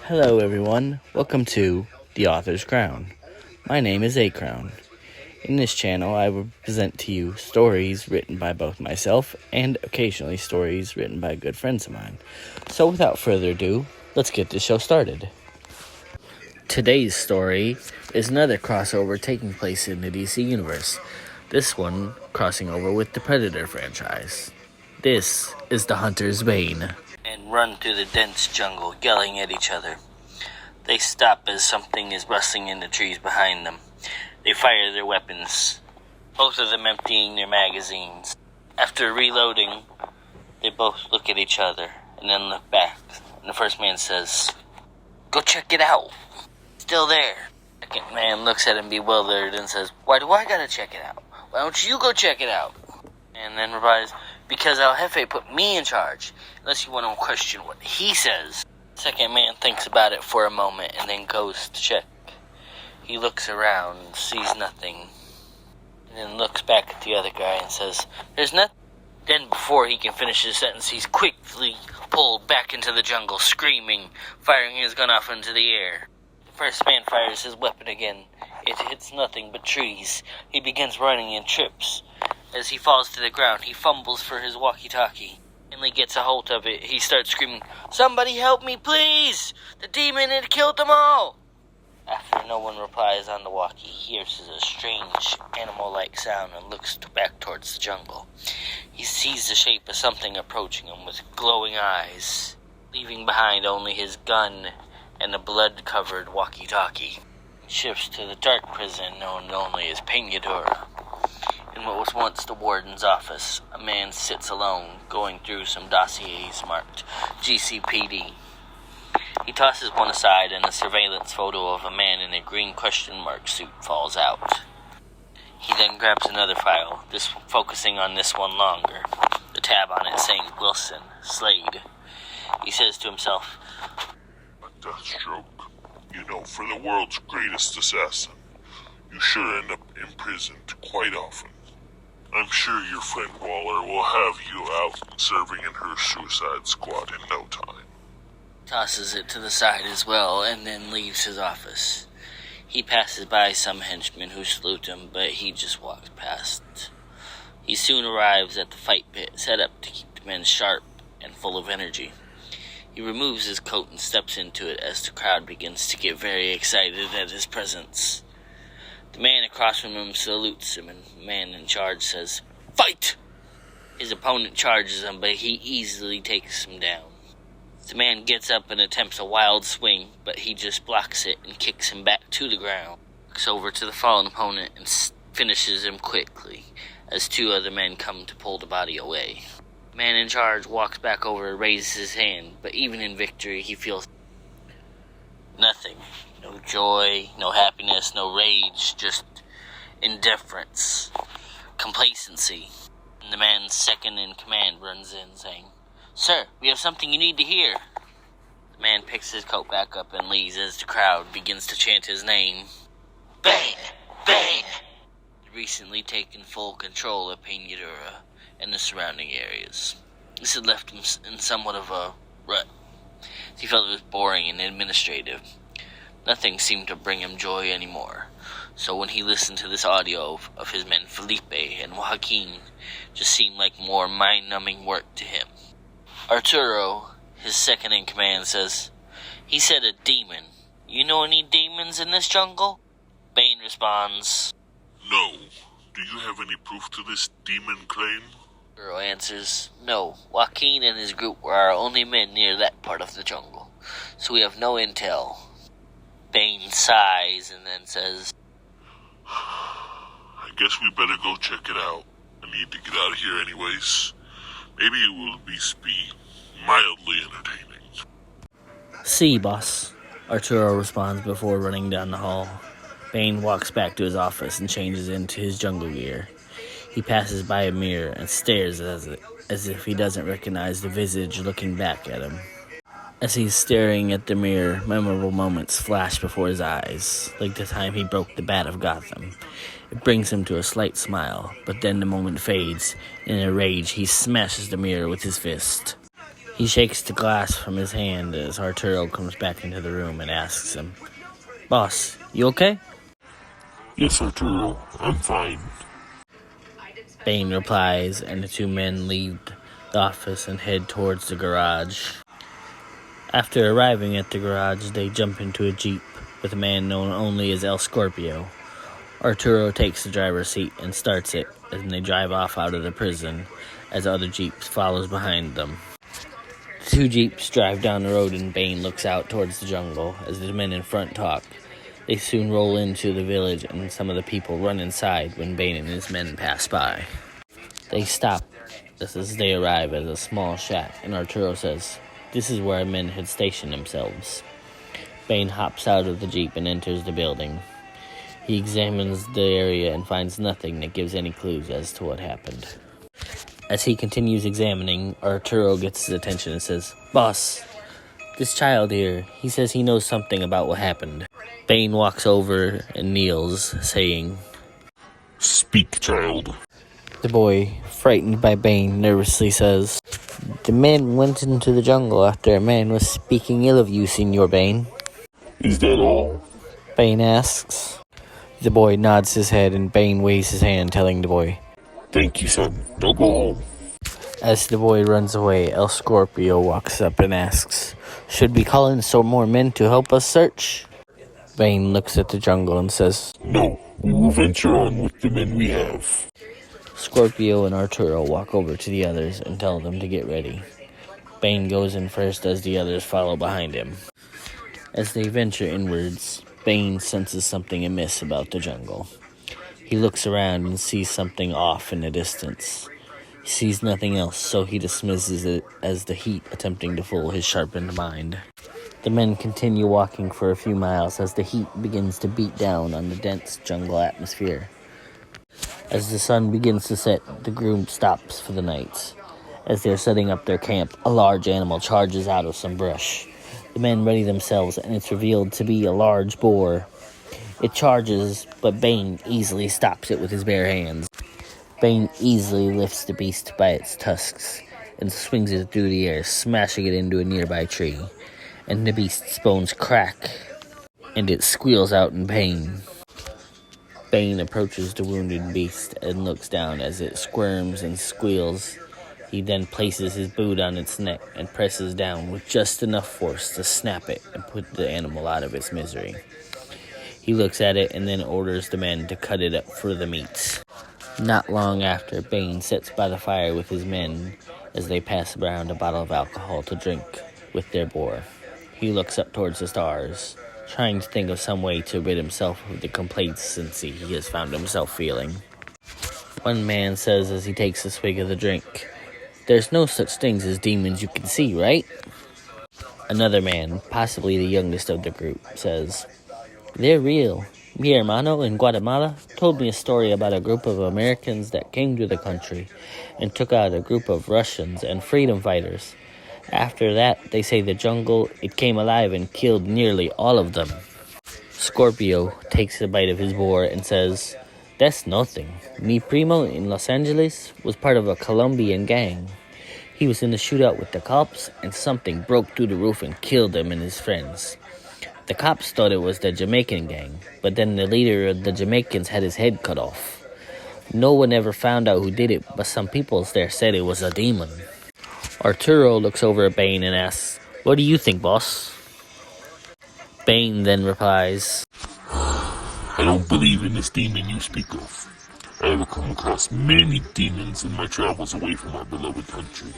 Hello everyone, welcome to The Author's Crown. My name is A Crown. In this channel I will present to you stories written by both myself and occasionally stories written by good friends of mine. So without further ado, let's get this show started. Today's story is another crossover taking place in the DC Universe. This one crossing over with the Predator franchise. This is the Hunter's Bane. And run through the dense jungle, yelling at each other. They stop as something is rustling in the trees behind them. They fire their weapons, both of them emptying their magazines. After reloading, they both look at each other and then look back. And the first man says, "Go check it out. Still there." The second man looks at him bewildered and says, "Why do I gotta check it out? Why don't you go check it out?" And then replies, "Because El Jefe put me in charge, unless you want to question what he says." The second man thinks about it for a moment and then goes to check. He looks around, sees nothing, and then looks back at the other guy and says, "There's nothing." Then before he can finish his sentence, he's quickly pulled back into the jungle, screaming, firing his gun off into the air. The first man fires his weapon again. It hits nothing but trees. He begins running and trips. As he falls to the ground, he fumbles for his walkie-talkie. Finally gets a hold of it. He starts screaming, "Somebody help me, please! The demon had killed them all!" After no one replies on the walkie, he hears a strange animal-like sound and looks back towards the jungle. He sees the shape of something approaching him with glowing eyes, leaving behind only his gun and a blood-covered walkie-talkie. He shifts to the dark prison known only as Peñadora. In what was once the warden's office, a man sits alone, going through some dossiers marked GCPD. He tosses one aside and a surveillance photo of a man in a green question mark suit falls out. He then grabs another file, this focusing on this one longer, the tab on it saying Wilson, Slade. He says to himself, "A death stroke. For the world's greatest assassin, you sure end up imprisoned quite often. I'm sure your friend Waller will have you out serving in her suicide squad in no time." Tosses it to the side as well, and then leaves his office. He passes by some henchmen who salute him, but he just walks past. He soon arrives at the fight pit, set up to keep the men sharp and full of energy. He removes his coat and steps into it as the crowd begins to get very excited at his presence. The man across from him salutes him, and the man in charge says, "Fight!" His opponent charges him, but he easily takes him down. The man gets up and attempts a wild swing, but he just blocks it and kicks him back to the ground. Walks over to the fallen opponent and finishes him quickly, as two other men come to pull the body away. The man in charge walks back over and raises his hand, but even in victory he feels nothing. No joy, no happiness, no rage, just indifference, complacency. And the man's second in command runs in saying, "Sir, we have something you need to hear." The man picks his coat back up and leaves as the crowd begins to chant his name. "Bane! Bane!" He'd recently taken full control of Peñadora and the surrounding areas. This had left him in somewhat of a rut. He felt it was boring and administrative. Nothing seemed to bring him joy anymore. So when he listened to this audio of his men Felipe and Joaquin, just seemed like more mind-numbing work to him. Arturo, his second in command, says, "He said a demon. You know any demons in this jungle?" Bane responds, "No. Do you have any proof to this demon claim?" Arturo answers, "No. Joaquin and his group were our only men near that part of the jungle, so we have no intel." Bane sighs and then says, "I guess we better go check it out. I need to get out of here anyways. Maybe it will at least be mildly entertaining." "See, boss," Arturo responds before running down the hall. Bane walks back to his office and changes into his jungle gear. He passes by a mirror and stares as if he doesn't recognize the visage looking back at him. As he's staring at the mirror, memorable moments flash before his eyes, like the time he broke the bat of Gotham. It brings him to a slight smile, but then the moment fades. In a rage, he smashes the mirror with his fist. He shakes the glass from his hand as Arturo comes back into the room and asks him, "Boss, you okay?" Yes, Arturo, I'm fine. Bane replies, and the two men leave the office and head towards the garage. After arriving at the garage, they jump into a Jeep with a man known only as El Scorpio. Arturo takes the driver's seat and starts it, and they drive off out of the prison as other Jeeps follows behind them. The two Jeeps drive down the road and Bane looks out towards the jungle as the men in front talk. They soon roll into the village and some of the people run inside when Bane and his men pass by. They stop just as they arrive at a small shack, and Arturo says, "This is where our men had stationed themselves." Bane hops out of the Jeep and enters the building. He examines the area and finds nothing that gives any clues as to what happened. As he continues examining, Arturo gets his attention and says, "Boss, this child here, he says he knows something about what happened." Bane walks over and kneels, saying, Speak, child. The boy, frightened by Bane, nervously says, "The men went into the jungle after a man was speaking ill of you, Senor Bane." Is that all? Bane asks. The boy nods his head and Bane waves his hand, telling the boy, Thank you, son. Now go home. As the boy runs away, El Scorpio walks up and asks, "Should we call in some more men to help us search?" Bane looks at the jungle and says, No, we will venture on with the men we have. Scorpio and Arturo walk over to the others and tell them to get ready. Bane goes in first as the others follow behind him. As they venture inwards, Bane senses something amiss about the jungle. He looks around and sees something off in the distance. He sees nothing else, so he dismisses it as the heat attempting to fool his sharpened mind. The men continue walking for a few miles as the heat begins to beat down on the dense jungle atmosphere. As the sun begins to set, the group stops for the night. As they're setting up their camp, a large animal charges out of some brush. The men ready themselves, and it's revealed to be a large boar. It charges, but Bane easily stops it with his bare hands. Bane easily lifts the beast by its tusks and swings it through the air, smashing it into a nearby tree. And the beast's bones crack, and it squeals out in pain. Bane approaches the wounded beast and looks down as it squirms and squeals. He then places his boot on its neck and presses down with just enough force to snap it and put the animal out of its misery. He looks at it and then orders the men to cut it up for the meat. Not long after, Bane sits by the fire with his men as they pass around a bottle of alcohol to drink with their boar. He looks up towards the stars, trying to think of some way to rid himself of the complacency he has found himself feeling. One man says as he takes a swig of the drink, "There's no such things as demons you can see, right?" Another man, possibly the youngest of the group, says, "They're real. Mi hermano in Guatemala told me a story about a group of Americans that came to the country and took out a group of Russians and freedom fighters. After that, they say the jungle, it came alive and killed nearly all of them." Scorpio takes a bite of his boar and says, "That's nothing. Mi primo in Los Angeles was part of a Colombian gang. He was in the shootout with the cops, and something broke through the roof and killed him and his friends. The cops thought it was the Jamaican gang, but then the leader of the Jamaicans had his head cut off. No one ever found out who did it, but some people there said it was a demon." Arturo looks over at Bane and asks, "What do you think, boss?" Bane then replies, I don't believe in this demon you speak of. I have come across many demons in my travels away from our beloved country.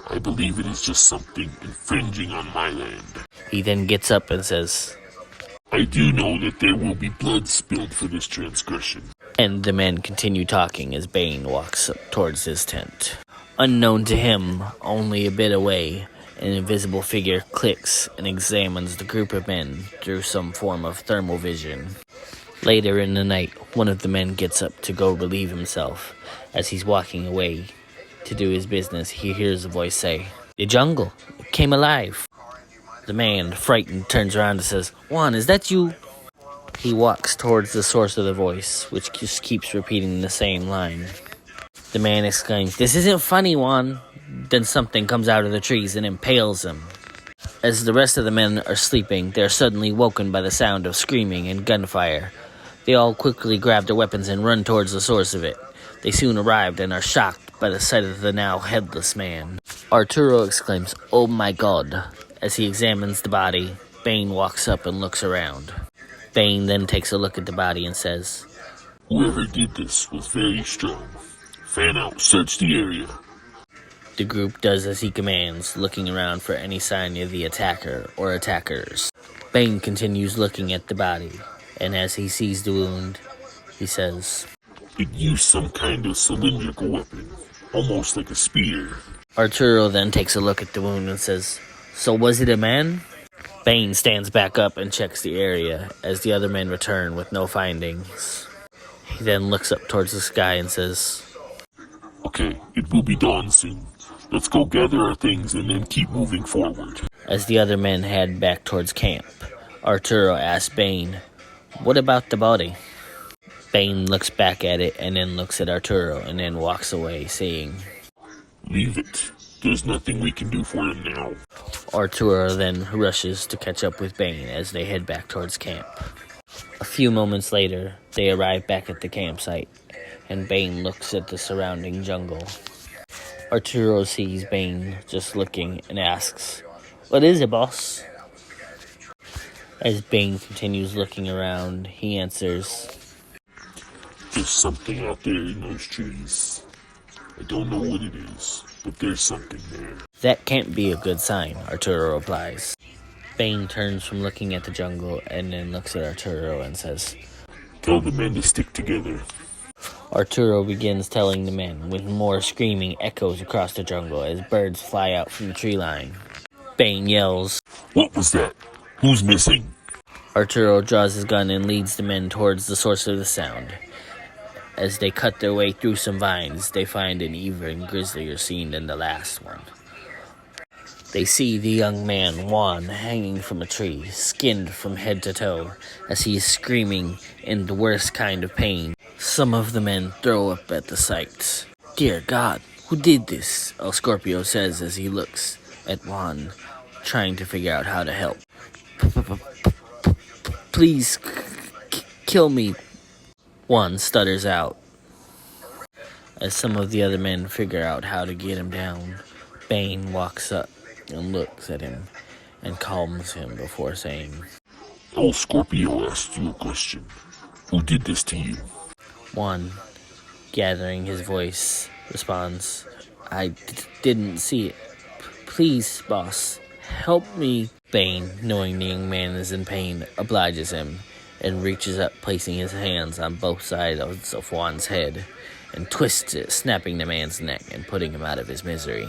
I believe it is just something infringing on my land. He then gets up and says, I do know that there will be blood spilled for this transgression. and the men continue talking as Bane walks up towards his tent. Unknown to him, only a bit away, an invisible figure clicks and examines the group of men through some form of thermal vision. Later in the night, one of the men gets up to go relieve himself. As he's walking away to do his business, he hears a voice say, "The jungle, it came alive." The man, frightened, turns around and says, "Juan, is that you?" He walks towards the source of the voice, which just keeps repeating the same line. The man exclaims, "This isn't funny, Juan. Then something comes out of the trees and impales him. As the rest of the men are sleeping, they are suddenly woken by the sound of screaming and gunfire. They all quickly grab their weapons and run towards the source of it. They soon arrived and are shocked by the sight of the now headless man. Arturo exclaims, "Oh my God!" As he examines the body. Bane walks up and looks around. Bane then takes a look at the body and says, "Whoever did this was very strong. Fan out, search the area." The group does as he commands, looking around for any sign of the attacker or attackers. Bane continues looking at the body, and as he sees the wound, he says, "It used some kind of cylindrical weapon, almost like a spear." Arturo then takes a look at the wound and says, "So was it a man?" Bane stands back up and checks the area as the other men return with no findings. He then looks up towards the sky and says, "Okay, it will be dawn soon. Let's go gather our things and then keep moving forward." As the other men head back towards camp, Arturo asks Bane, "What about the body?" Bane looks back at it and then looks at Arturo and then walks away, saying, "Leave it. There's nothing we can do for him now." Arturo then rushes to catch up with Bane as they head back towards camp. A few moments later, they arrive back at the campsite, and Bane looks at the surrounding jungle. Arturo sees Bane just looking and asks, "What is it, boss?" As Bane continues looking around, he answers, "There's something out there in those trees. I don't know what it is, but there's something there." "That can't be a good sign," Arturo replies. Bane turns from looking at the jungle and then looks at Arturo and says, "Tell the men to stick together." Arturo begins telling the men when more screaming echoes across the jungle as birds fly out from the tree line. Bane yells, "What was that? Who's missing?" Arturo draws his gun and leads the men towards the source of the sound. As they cut their way through some vines, they find an even grislier scene than the last one. They see the young man, Juan, hanging from a tree, skinned from head to toe, as he is screaming in the worst kind of pain. Some of the men throw up at the sight. "Dear God, who did this?" El Scorpio says as he looks at Juan, trying to figure out how to help. "Please, kill me," Juan stutters out. As some of the other men figure out how to get him down, Bane walks up and looks at him and calms him before saying, El Scorpio asked you a question. Who did this to you? Juan, gathering his voice, responds, "I didn't see it. Please, boss, help me." Bane, knowing the young man is in pain, obliges him and reaches up, placing his hands on both sides of Juan's head and twists it, snapping the man's neck and putting him out of his misery.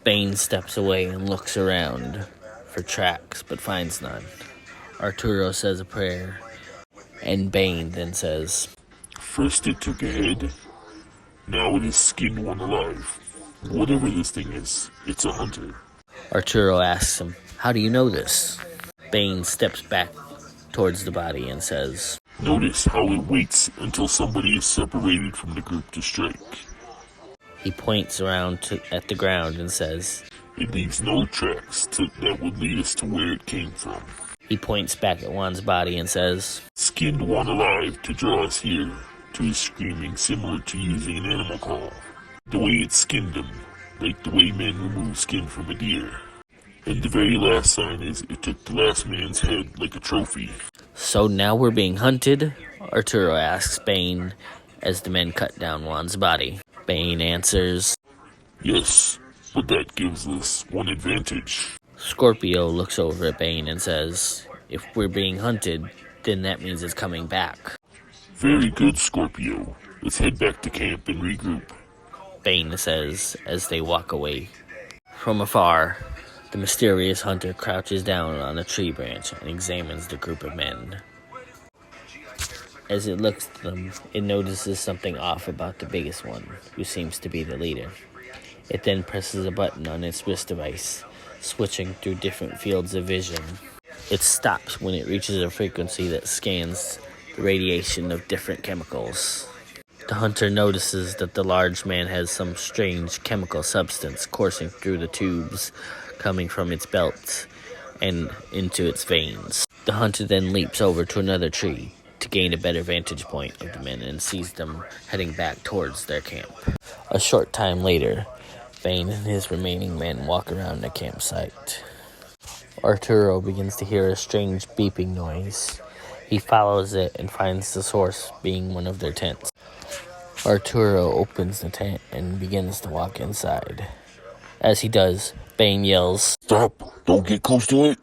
Bane steps away and looks around for tracks but finds none. Arturo says a prayer, and Bane then says, "First it took a head, now it has skinned one alive. Whatever this thing is, it's a hunter." Arturo asks him, "How do you know this?" Bane steps back towards the body and says, "Notice how it waits until somebody is separated from the group to strike. He points around at the ground and says, It leaves no tracks that would lead us to where it came from. He points back at Juan's body and says, Skinned one alive to draw us here to his screaming, similar to using an animal call. The way it skinned him, like the way men remove skin from a deer. And the very last sign is it took the last man's head like a trophy." "So now we're being hunted?" Arturo asks Bane as the men cut down Juan's body. Bane answers, "Yes, but that gives us one advantage." Scorpio looks over at Bane and says, "If we're being hunted, then that means it's coming back." "Very good, Scorpio. Let's head back to camp and regroup." Bane says as they walk away. From afar, the mysterious hunter crouches down on a tree branch and examines the group of men. As it looks at them, it notices something off about the biggest one, who seems to be the leader. It then presses a button on its wrist device, switching through different fields of vision. It stops when it reaches a frequency that scans the radiation of different chemicals. The hunter notices that the large man has some strange chemical substance coursing through the tubes coming from its belt and into its veins. The hunter then leaps over to another tree to gain a better vantage point of the men and sees them heading back towards their camp. A short time later, Bane and his remaining men walk around the campsite. Arturo begins to hear a strange beeping noise. He follows it and finds the source being one of their tents. Arturo opens the tent and begins to walk inside. As he does, Bane yells, Stop! Don't get close to it!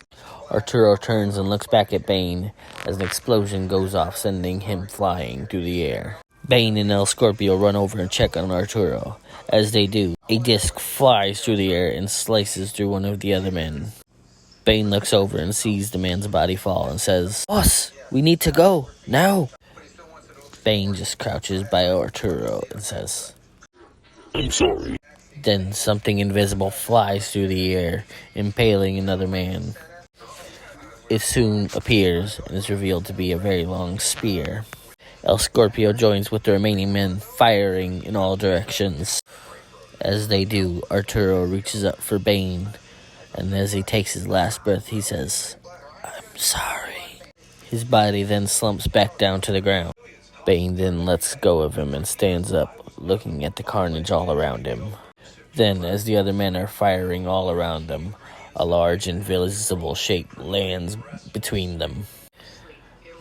Arturo turns and looks back at Bane as an explosion goes off, sending him flying through the air. Bane and El Scorpio run over and check on Arturo. As they do, a disc flies through the air and slices through one of the other men. Bane looks over and sees the man's body fall and says, Boss, we need to go, now! Bane just crouches by Arturo and says, I'm sorry. Then something invisible flies through the air, impaling another man. It soon appears and is revealed to be a very long spear. El Scorpio joins with the remaining men, firing in all directions. As they do, Arturo reaches up for Bane, and as he takes his last breath, he says, I'm sorry. His body then slumps back down to the ground. Bane then lets go of him and stands up, looking at the carnage all around him. Then, as the other men are firing all around them, a large invisible shape lands between them.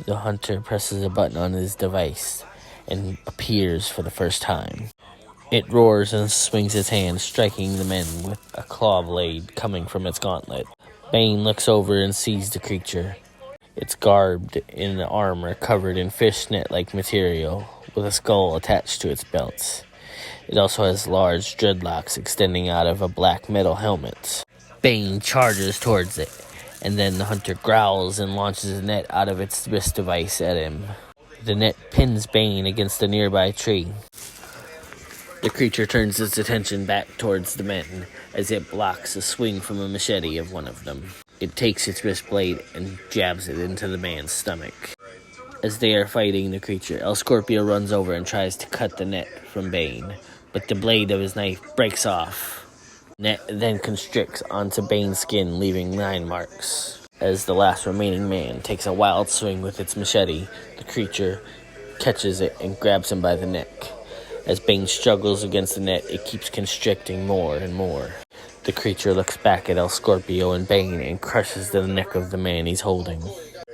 The hunter presses a button on his device and appears for the first time. It roars and swings its hand, striking the men with a claw blade coming from its gauntlet. Bane looks over and sees the creature. It's garbed in armor covered in fishnet-like material, with a skull attached to its belt. It also has large dreadlocks extending out of a black metal helmet. Bane charges towards it, and then the hunter growls and launches a net out of its wrist device at him. The net pins Bane against a nearby tree. The creature turns its attention back towards the men as it blocks a swing from a machete of one of them. It takes its wrist blade and jabs it into the man's stomach. As they are fighting the creature, El Scorpio runs over and tries to cut the net from Bane, but the blade of his knife breaks off. Net then constricts onto Bane's skin, leaving 9 marks. As the last remaining man takes a wild swing with its machete, the creature catches it and grabs him by the neck. As Bane struggles against the net, it keeps constricting more and more. The creature looks back at El Scorpio and Bane and crushes the neck of the man he's holding.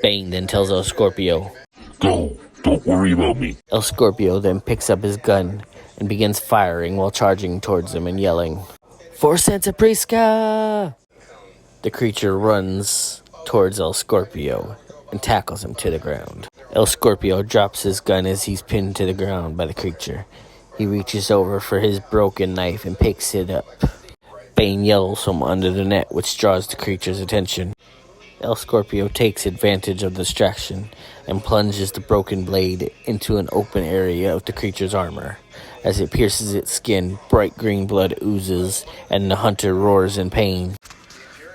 Bane then tells El Scorpio, Go! Don't worry about me. El Scorpio then picks up his gun and begins firing while charging towards him and yelling, For Santa Prisca! The creature runs towards El Scorpio and tackles him to the ground. El Scorpio drops his gun as he's pinned to the ground by the creature. He reaches over for his broken knife and picks it up. Bane yells from under the net, which draws the creature's attention. El Scorpio takes advantage of the distraction and plunges the broken blade into an open area of the creature's armor. As it pierces its skin, bright green blood oozes, and the hunter roars in pain.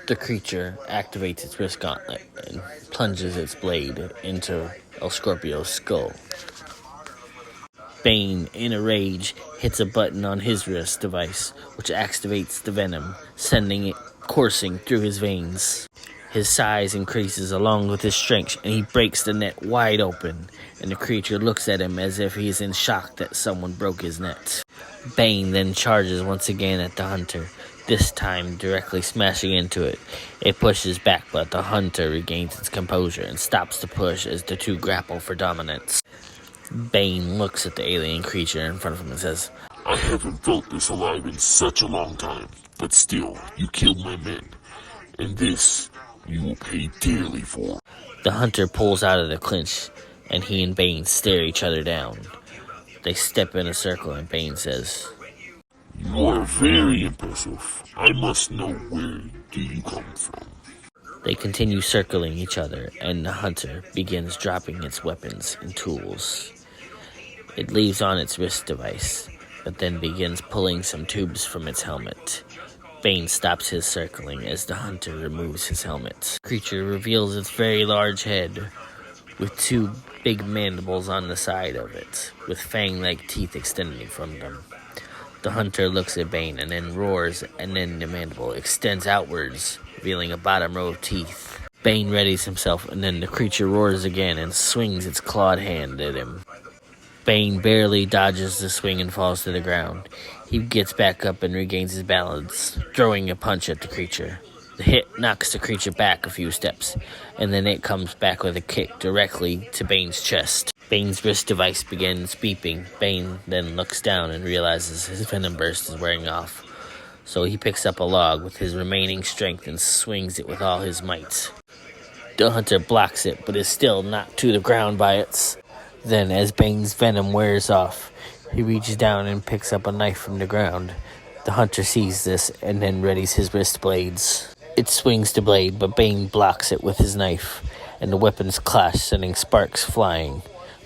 The creature activates its wrist gauntlet and plunges its blade into El Scorpio's skull. Bane, in a rage, hits a button on his wrist device, which activates the venom, sending it coursing through his veins. His size increases along with his strength, and he breaks the net wide open, and the creature looks at him as if he is in shock that someone broke his net. Bane then charges once again at the hunter, this time directly smashing into it. It pushes back, but the hunter regains its composure and stops the push as the two grapple for dominance. Bane looks at the alien creature in front of him and says, I haven't felt this alive in such a long time, but still, you killed my men, and this you will pay dearly for. The hunter pulls out of the clinch, and he and Bane stare each other down. They step in a circle, and Bane says, You are very impressive. I must know, where do you come from? They continue circling each other, and the hunter begins dropping its weapons and tools. It leaves on its wrist device, but then begins pulling some tubes from its helmet. Bane stops his circling as the hunter removes his helmet. The creature reveals its very large head, with two big mandibles on the side of it, with fang-like teeth extending from them. The hunter looks at Bane and then roars, and then the mandible extends outwards, revealing a bottom row of teeth. Bane readies himself, and then the creature roars again and swings its clawed hand at him. Bane barely dodges the swing and falls to the ground. He gets back up and regains his balance, throwing a punch at the creature. The hit knocks the creature back a few steps, and then it comes back with a kick directly to Bane's chest. Bane's wrist device begins beeping. Bane then looks down and realizes his venom burst is wearing off. So he picks up a log with his remaining strength and swings it with all his might. The hunter blocks it, but is still knocked to the ground by it. Then, as Bane's venom wears off, he reaches down and picks up a knife from the ground. The hunter sees this and then readies his wrist blades. It swings the blade, but Bane blocks it with his knife, and the weapons clash, sending sparks flying.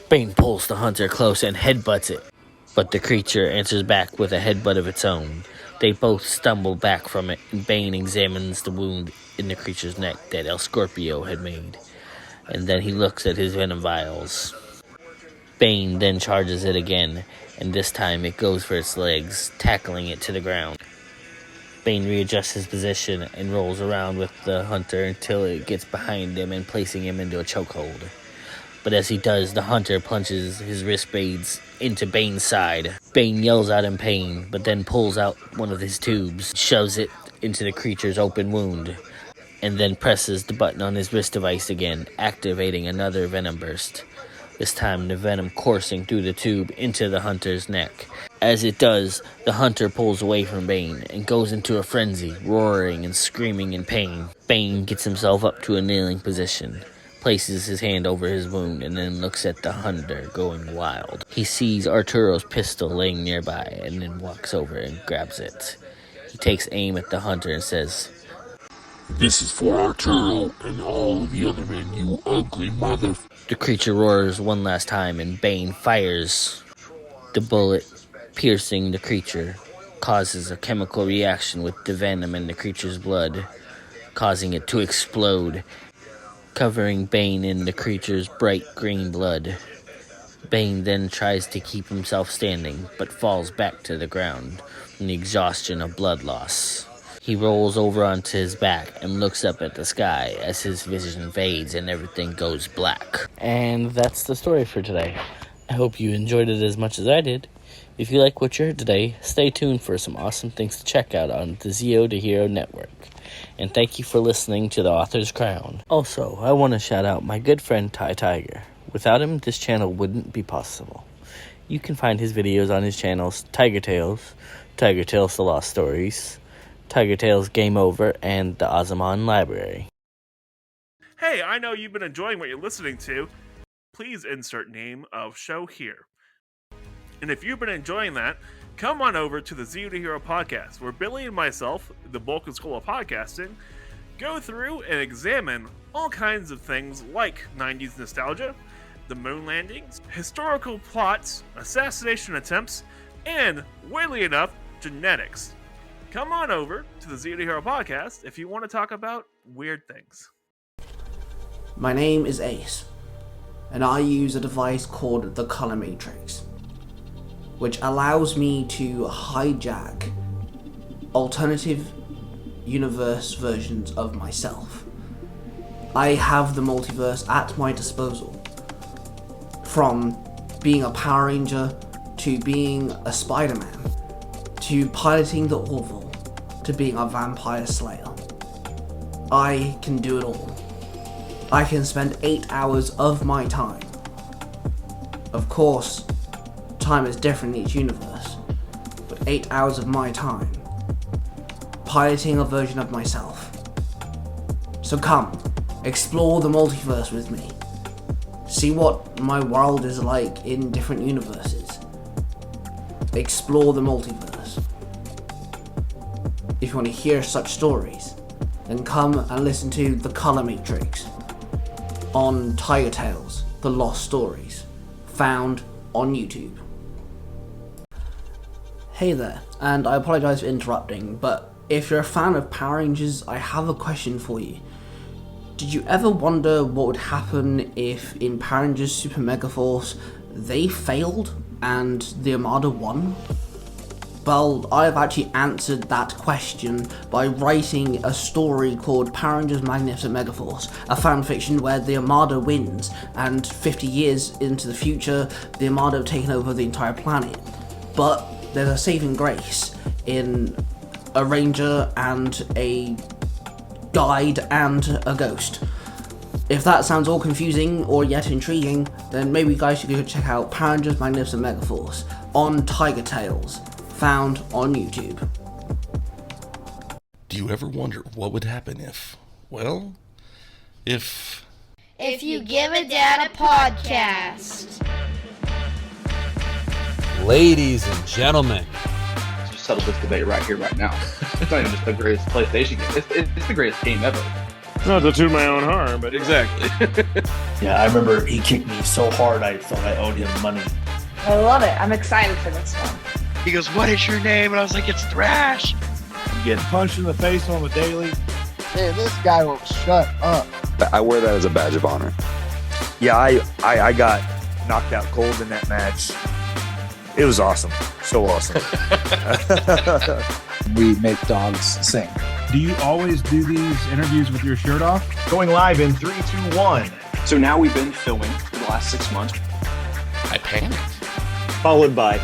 Bane pulls the hunter close and headbutts it, but the creature answers back with a headbutt of its own. They both stumble back from it, and Bane examines the wound in the creature's neck that El Scorpio had made, and then he looks at his venom vials. Bane then charges it again, and this time it goes for its legs, tackling it to the ground. Bane readjusts his position and rolls around with the hunter until it gets behind him and placing him into a chokehold. But as he does, the hunter plunges his wrist blades into Bane's side. Bane yells out in pain, but then pulls out one of his tubes, shoves it into the creature's open wound, and then presses the button on his wrist device again, activating another venom burst. This time the venom coursing through the tube into the hunter's neck. As it does, the hunter pulls away from Bane and goes into a frenzy, roaring and screaming in pain. Bane gets himself up to a kneeling position, places his hand over his wound, and then looks at the hunter going wild. He sees Arturo's pistol laying nearby and then walks over and grabs it. He takes aim at the hunter and says, "This is for Arturo and all the other men, you ugly mother..." The creature roars one last time, and Bane fires. The bullet, piercing the creature, causes a chemical reaction with the venom in the creature's blood, causing it to explode, covering Bane in the creature's bright green blood. Bane then tries to keep himself standing, but falls back to the ground from the exhaustion of blood loss. He rolls over onto his back and looks up at the sky as his vision fades and everything goes black. And that's the story for today. I hope you enjoyed it as much as I did. If you like what you heard today, stay tuned for some awesome things to check out on the Zero to Hero Network. And thank you for listening to The Author's Crown. Also, I want to shout out my good friend Ty Tiger. Without him, this channel wouldn't be possible. You can find his videos on his channels Tiger Tales The Lost Stories, Tiger Tales Game Over, and the Ozamon Library. Hey, I know you've been enjoying what you're listening to. Please insert name of show here. And if you've been enjoying that, come on over to the Zero to Hero podcast, where Billy and myself, the Bulk School of Podcasting, go through and examine all kinds of things like 90s nostalgia, the moon landings, historical plots, assassination attempts, and, weirdly enough, genetics. Come on over to the Zero to Hero podcast if you want to talk about weird things. My name is Ace, and I use a device called the Color Matrix, which allows me to hijack alternative universe versions of myself. I have the multiverse at my disposal, from being a Power Ranger to being a Spider-Man, to piloting the Orville, to being a vampire slayer. I can do it all. I can spend 8 hours of my time. Of course, time is different in each universe, but 8 hours of my time piloting a version of myself. So come, explore the multiverse with me. See what my world is like in different universes. Explore the multiverse. If you want to hear such stories, then come and listen to The Color Matrix on Tiger Tales, The Lost Stories, found on YouTube. Hey there, and I apologise for interrupting, but if you're a fan of Power Rangers, I have a question for you. Did you ever wonder what would happen if in Power Rangers Super Mega Force they failed and the Armada won? Well, I've actually answered that question by writing a story called Power Rangers Magnificent Megaforce, a fanfiction where the Armada wins, and 50 years into the future, the Armada have taken over the entire planet. But there's a saving grace in a ranger and a guide and a ghost. If that sounds all confusing or yet intriguing, then maybe you guys should go check out Power Rangers Magnificent Megaforce on Tiger Tales, found on YouTube. Do you ever wonder what would happen if you give a dad a podcast? Ladies and gentlemen, Just settle this debate right here, right now. It's not even just the greatest PlayStation game. It's the greatest game ever. Not to toot my own horn, but Exactly. Yeah, I remember he kicked me so hard I thought I owed him money. I love it. I'm excited for this one. He goes, "What is your name?" And I was like, "It's Thrash." I'm getting punched in the face on the daily. Man, this guy won't shut up. I wear that as a badge of honor. Yeah, I got knocked out cold in that match. It was awesome. So awesome. We make dogs sing. Do you always do these interviews with your shirt off? Going live in 3, 2, 1. So now we've been filming for the last 6 months. I panicked. Followed by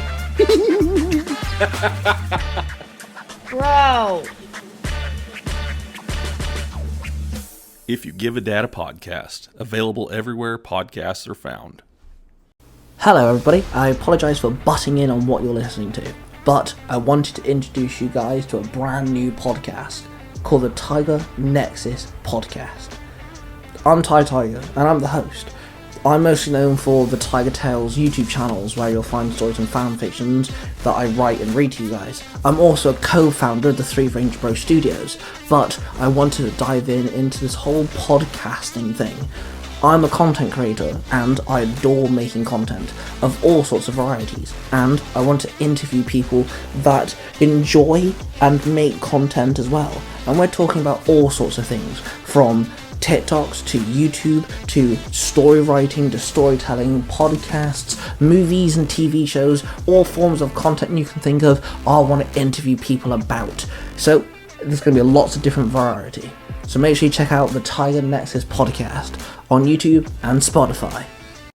Bro. If You Give a Dad a Podcast, available everywhere podcasts are found. Hello everybody, I apologise for butting in on what you're listening to, but I wanted to introduce you guys to a brand new podcast called the Tiger Nexus Podcast. I'm Tiger, and I'm the host. I'm mostly known for the Tiger Tales YouTube channels, where you'll find stories and fan fictions that I write and read to you guys. I'm also a co-founder of the Three Range Bro Studios, but I wanted to dive into this whole podcasting thing. I'm a content creator, and I adore making content of all sorts of varieties, and I want to interview people that enjoy and make content as well. And we're talking about all sorts of things, from TikToks to YouTube to story writing to storytelling, podcasts, movies and TV shows, all forms of content you can think of, I want to interview people about. So there's going to be lots of different variety. So make sure you check out the Tiger Nexus Podcast on YouTube and Spotify.